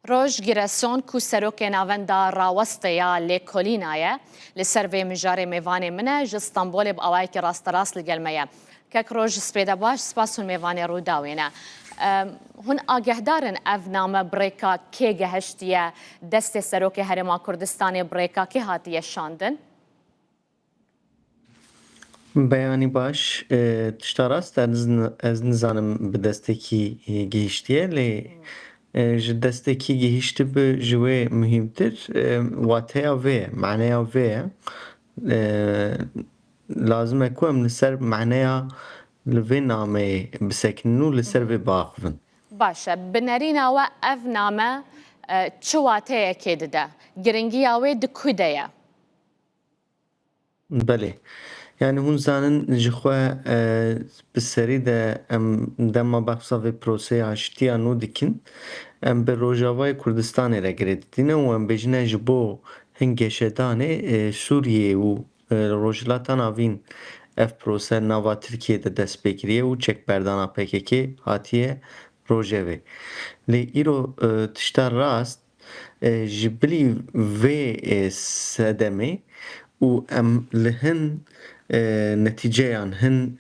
روژ گیرسون کو سروک ناوندا راوسته یا لیکولینایه لسروی مجاری میوانی منه جستانبول با آوای که راست راست لگلمه که روژ سپیده باش سپاسون میوانی رو داوینه هون آگه دارن اف نام بریکا که گهشتیه دست سروک هرما کردستانی بریکا که هاتیه شاندن؟ بەیانی باش تشتا ڕاستە ez nizanim bi destekî gihîştiye lê ji destekî gihîştibû ji wê muhîmtir wateya vê ye meneya vê ye lazim e ku em li ser meneya li vê nameyê bisekinin û li ser vê biaxivin. باشه بنرینه و اف نامه چه واتهیه که دده گرنگی آوه دکوده Belê yani hûn zanin ji xwe bi serî de em dema behsa vê proseya hiştiya nû dikin em bi Rojavayê Kurdistanê re girê didîne û em bêjine ji bo hin geşedanê Sûriyê û rojhilata navîn ev prose nava Tirkiyeyê de dest pê kiriye û çekberdana PKK hatiye rojevê. Lê îro tişta rast ji bilî vê sedemê û em li hin netîceyan hin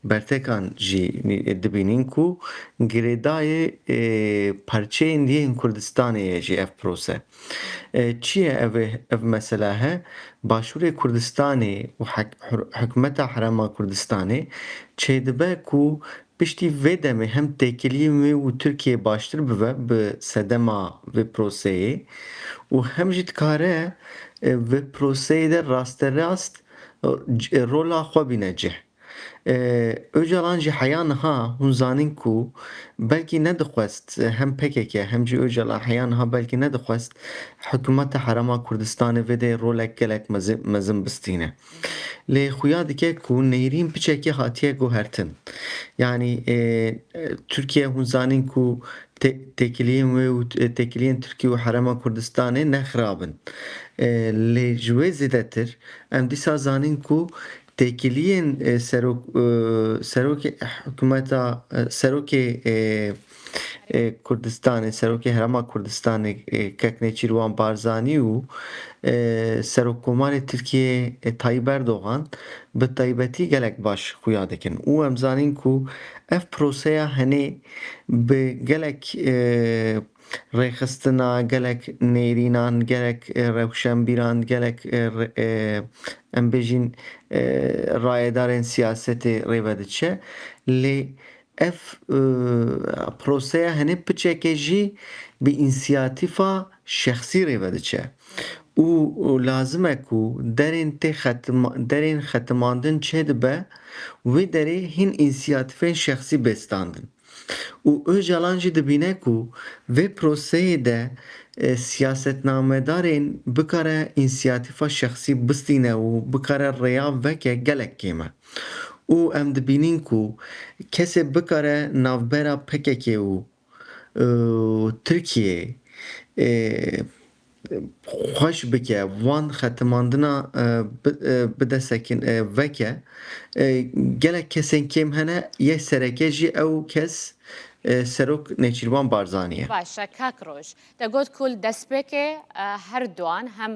bertekan jî dibînin ku girêdayê parçeyên dîyên Kurdistanê ye jî ev prose. Çi ye ev mesela he? Başûrê Kurdistanê û hikûmeta Herêma Kurdistanê çêdibe ku piştî vê demê hem têkiliyên wê û Tirkiye baştir bibe bi sedema vê proseyê û hem jî dikare vê proseyê de rasterast rola xwe bîne cih. Öcalan jî heya niha hûn zanîn ku belkî nedixwest hem PKK hem jî Öcalan heya niha belkî nedixwest hikûmeta Herêma Kurdistanê vê de rolek gelek mezin bistîne. Lê xuya dike ku nêrîn piçekî hatiye guhertin. Yani Türkiye hûn zanîn ku têkiliyên wê û têkiliyên Tirkiye û Herêma Kurdistanê nexirabin. Lê ji wê zêdetir em dîsa zanîn ku têkiliyên serokê hikûmeta serokê Kurdistanê serokê Herêma Kurdistanê Keknêçîrwan Barzanî û Serokkomarê Tirkiyeyê Tayyip Erdogan bi taybetî gelek baş xuya dikin û em zanîn ku ev proseya henê bi gelek rêxistina gelek nêrînan gelek rewşenbîran gelek em bêjin rayedarên siyasetê rêve diçe lê ev proseya henê piçekê jî bi însiyatîfa şexsî rêve diçe û lazim e ku derên xetimandin çêdibe wê derê hin însiyatîfên şexsî bêstandin. û Öcalan jî dibîne ku vê proseyê de siyasetnamedarên bikare însiyatîfa şexsî bistîne û bikare rêya veke gelek kêm e. û em dibînin ku kesê bikare navbera PKK û Tirkiyeyê xweş bike wan xetimandina bide sekin veke gelek kesên kêm hene yek sereke jî ew kes Serok Nêçîrwan Barzanî ye. باشه کاک روژ دگوت کل دستپێکێ هەر دوان هەم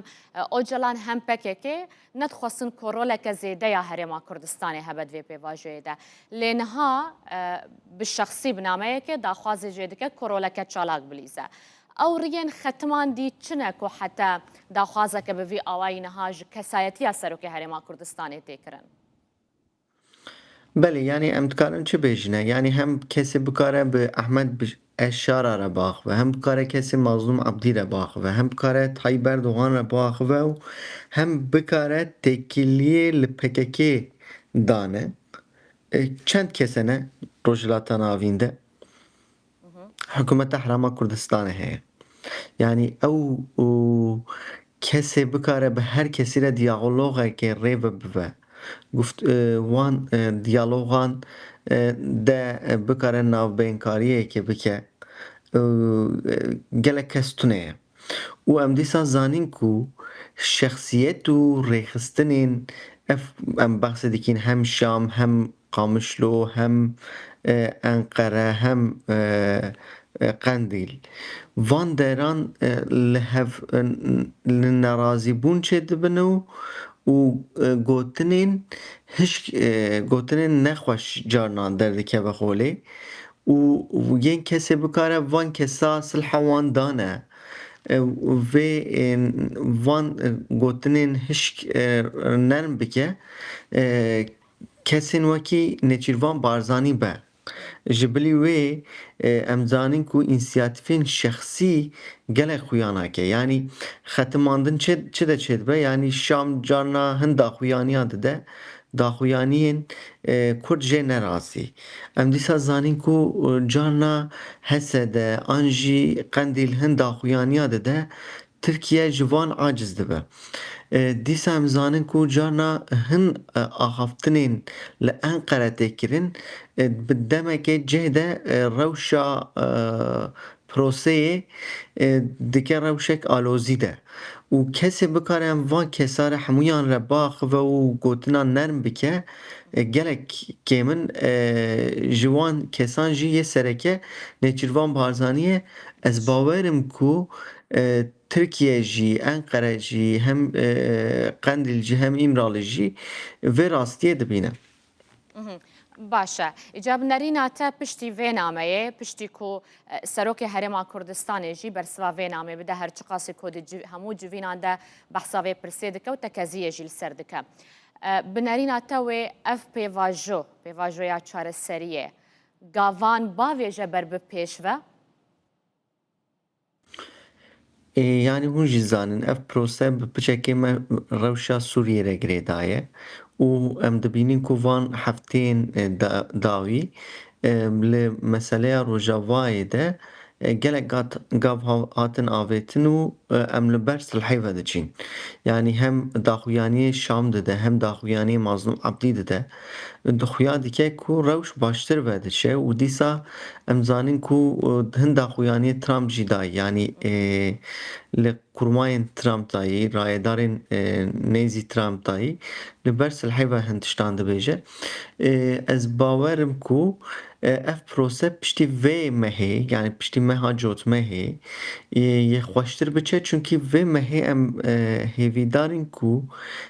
ئۆجلان هەم پەکێکێ نەتخواستن کۆڕۆلەکە زێدەیە هەرێما کوردستانی هەبەت وێ پێواژوێدا لێنها بشخصی بنامەیەکێ داخوازی جێ دکە کۆڕۆلەکە چالاک بلیزە ئەو ڕیەن ختماندی چنەک و حتا داخوازەکە بڤی ئاوایی نەهاژ کەسایەتیە سەرۆکی هەرێما کوردستانی تێکردن. Belê yani em dikarin çi bêjine yani hem kesê bikare bi Ehmed Eşşara re biaxive hem bikare kesê Mazlûm Ebdî re biaxive hem bikare Tayyip Erdogan re biaxive û hem bikare têkiliyê li PKK dane çend kesene rojhilata navîn de hikûmeta Herêma Kurdistanê heye. Yani ew kesê bikare bi her kesî re diyalogekê rêve bibe. Wan diyalogan de bikare navbênkariyekê bike gelek kes tune ye û em dîsa zanîn ku şexsiyet û rêxistinên ev em behsê dikin hem Şam hem Qamişlo hem Enqere hem قندیل وان دران لهف لنرازیبون چه دبنو و گوتنین هش گوتنین نخوش جارنان دردکه بخوله و ین کسی بکاره وان کسا سلحوان دانه و وان گوتنین هش نرم بکه کسین وکی نچیروان بارزانی به جبلی وی امزانین کو انسیاتیفین شخصی گله خویانا که یعنی ختماندن چه ده چه به یعنی شام جارنا هندا خویانی ده داخویانین کرد جه نرازی ام دیسا زانین کو جارنا حسده آنجی قندیل هندا خویانی ده ترکیه جوان عاجز دبه دیسا ام زانین کو جارنا هن آخافتنین لأنقره تکرین بدمك جهده روشا پروسه دکه روشک آلوزی ده و کسی بکاره ام وان کسار همویان را باخ و گوتنا نرم بکه گلک که من جوان کسان جی یه سرکه نیچروان بارزانیه از باورم کو ترکیه جی انقره جی هم قندیل جی هم ایمرال جی و راستیه دبینه باشە ئیجاب نەریناتە پشتی vê nameyê piştî ku Serokê Herêma Kurdistanê jî bersiva vê namê bide her çi qasî ku hemû civînan de behsa vê pirsê dike û tekeziyê jî li ser dike. Bi nerîna te wê ev pêvajoya çareseriyê gavan bavê je ber bi pêş ve? Yani hûn jî zanin ev prose bi piçekê me rewşa Sûriyê re girêdaye û em dibînin ku van hefteyên dawî li meseleya Rojavayê de gelek gav hatin avêtin û em li ber silhê ve diçîn. Yani hem daxuyaniyê Şam dide hem daxuyaniyê Mazlûm Ebdî dide dixuya dike ku rewş baştir ve diçe û dîsa em zanin ku hin daxuyaniyê Trump jî dayê yani li kurmayên Trump dayê rayedarên nêzî Trump dayê li ber silhê ve hin tiştan dibêje. Ez bawerim ku ev prose piştî vê mehê yani piştî meha cotmehê yê xweştir biçe çünkü vê mehê em hêvîdarîn ku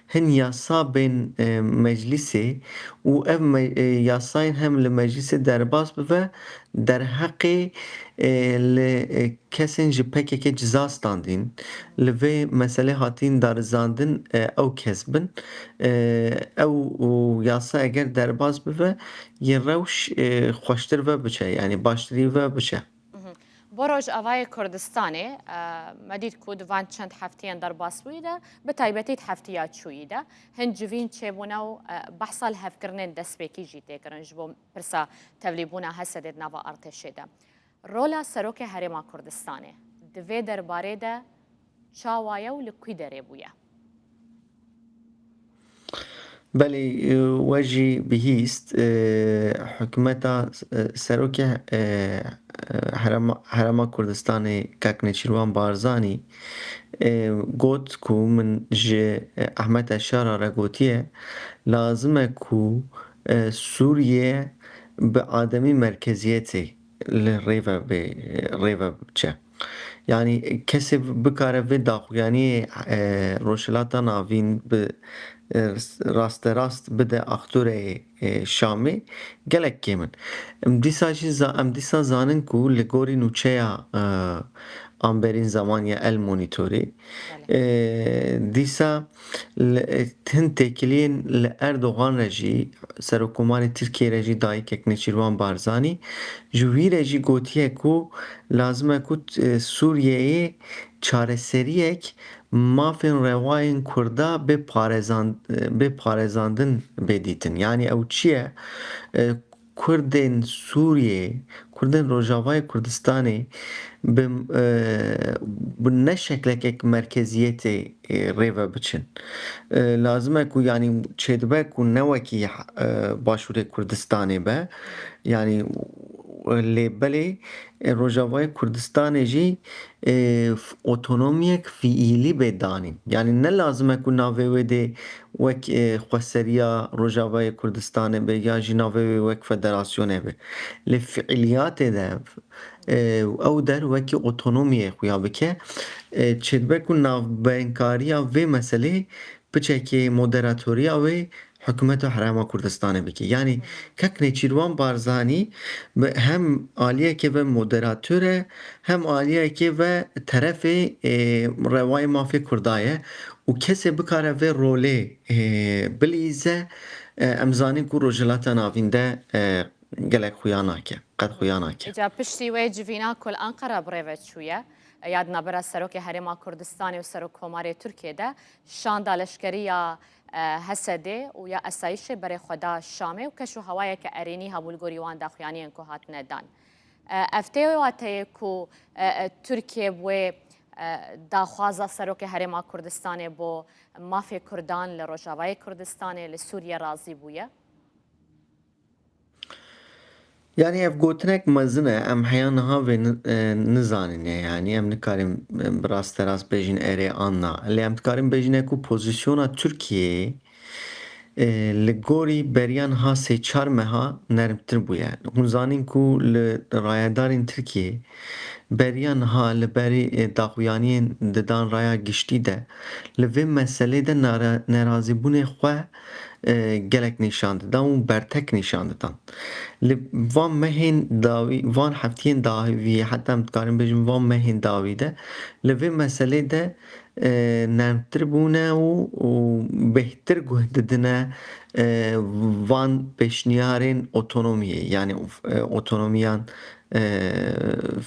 hin yasa bên meclîsê û ev yasayên hem li meclîsê derbas bibe derheqê li kesên ji PKK ciza standîn li vê meselê hatîn darizandin ew kes bin ew yasa eger derbas bibe yê rewş xweştir ve biçe yani baştirî ve biçe. Bo Rojavayê Kurdistanê me dît ku di van çend hefteyên derbasbûyî de bi taybetî heftiya çûyî de hin civîn çêbûne û behsa li hevkirinên destpêkî jî tê kirin ji bo pirsa tevlîbûna Hesedê di nava artêşê de. Rola Serokê Herêma Kurdistanê di vê derbarê de çawaye û li kwî derê bûye? بله وجی بهیست حکومتا سروک هرما کردستان کاک نچیروان بارزانی گوت کو من جه احمد اشار را گوتیه لازمه کو سوریه به آدمی مرکزیتی ریوه بچه yani kesi bikare ve daxuyani roşelata navîn bi rast bide aktorê Şamê gelek kêmin. Em dîsa zanin ku li gorî nûçeya amberîn zamaniya El Monitorê dîsa hin têkiliyên li Erdogan re jî Serokkomarê Tirkiye re jî dayîkek Nêçîrvan Barzanî ji wî re jî gotiye ku lazim e ku Sûriyeyê çareseriyek mafên rewayên Kurda bê parêzandin bêdîtin. Yani ew çi ye? Kurdên Sûriyê, Kurdên Rojavayê Kurdistanê bi ne şeklekek merkeziyetê rêve biçin. Lazim e ku yani çêdibe ku newekî Başûrê Kurdistanê be yani lêbelê Rojavayê Kurdistanê jî otonomiyek fiîlî bê danîn. Yani ne lazim e ku navê wê de wek xweseriya Rojavayê Kurdistanê be ya jî navê wê wek federasyonê be. Li fiîliyatê de ئەو دەروەکی ئۆتۆنۆمیە خویا بکە چێتبەک و ناوبەرکاریە vê meselê piçekê moderatۆriya wê hikûmeta Herêma Kurdistanê bike. Yani kek Nêçîrvan Barzanî hem aliyekê ve moderatör e hem aliyekê ve terefê rewayê mafê Kurda ye û kesê bikare vê rolê bilîze em zanîn ku rojhilata navîn de gelek xuya nake, qet xuya nake. إجا پشتی وی جوینا کل أنقرة بريفت شوية یادنا برا سروک هرما کردستانی و سروک کماری ترکیه ده شاندا لشکریه هسده و یا اسایش برای خدا شامه و کشو هوایی که ارینی همول گوریوان داخیانی انکو هات ندان افته و کو ترکیه و داخوازا سروک هرما کردستانی بو مافی کردان لروجاوای کردستانی لسوریه رازی بویه Yani ev gotinek mezin e em heya niha vê nizanin yani em nikarin bi rasterast bêjin erê anna lê em dikarin bêjin ku pozisyona Tirkiyeyê li gorî beriyan ha sê çar meha nermtir bûye. Hûn zanîn ku li rayedarên Tirkiyeyê beriyan ha li berî daxuyaniyên didan raya giştî de li vê meselê de nerazîbûnê xwe gelek nîşan didan û bertek nîşan didan. Li van mehên dawî van heftiyên dawî heta em dikarin bêjin van mehên dawî de li vê meselê de nermtir bûne û bêhtir guh didine van pêşniyarên otonomiyê yani otonomiyan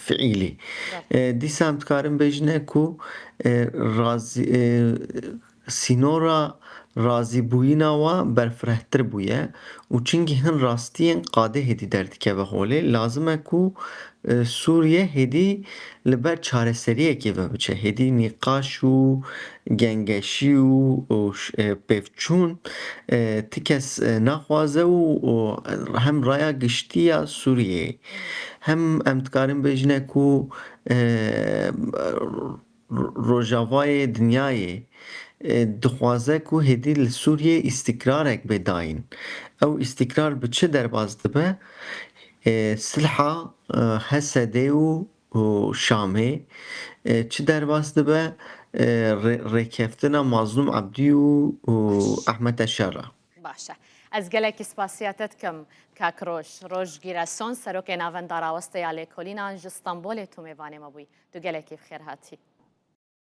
fiîlî. Dîsa em dikarin bêjin ku sînora razîbûyîna we berfirehtir bûye û çingî hin rastiyên qadê hêdî derdikeve holê lazim e ku Sûriye hêdî li ber çareseriyekê ve biçe hêdî nîqaş û gengeşî û pêvçûn ti kes naxwaze û hem raya giştî ya Sûriyeyê hem em dikarin bêjin ku rojavayê dinyayê dixwaze ku hêdî li Sûriyê îstikrarek bê dayîn. Ew îstikrar bi çi derbas dibe? Silha Hesedê û Şamê çi derbas dibe? Rêkeftina Mazlûm Ebdî û Ehmed Şerra. باشه از گلکی سپاسیاتت کم کاکروش روش گیرسون سروک ناون داراوسته یا لیکولینان جستانبول تو میوانه مبوی تو گلکی بخیر هاتی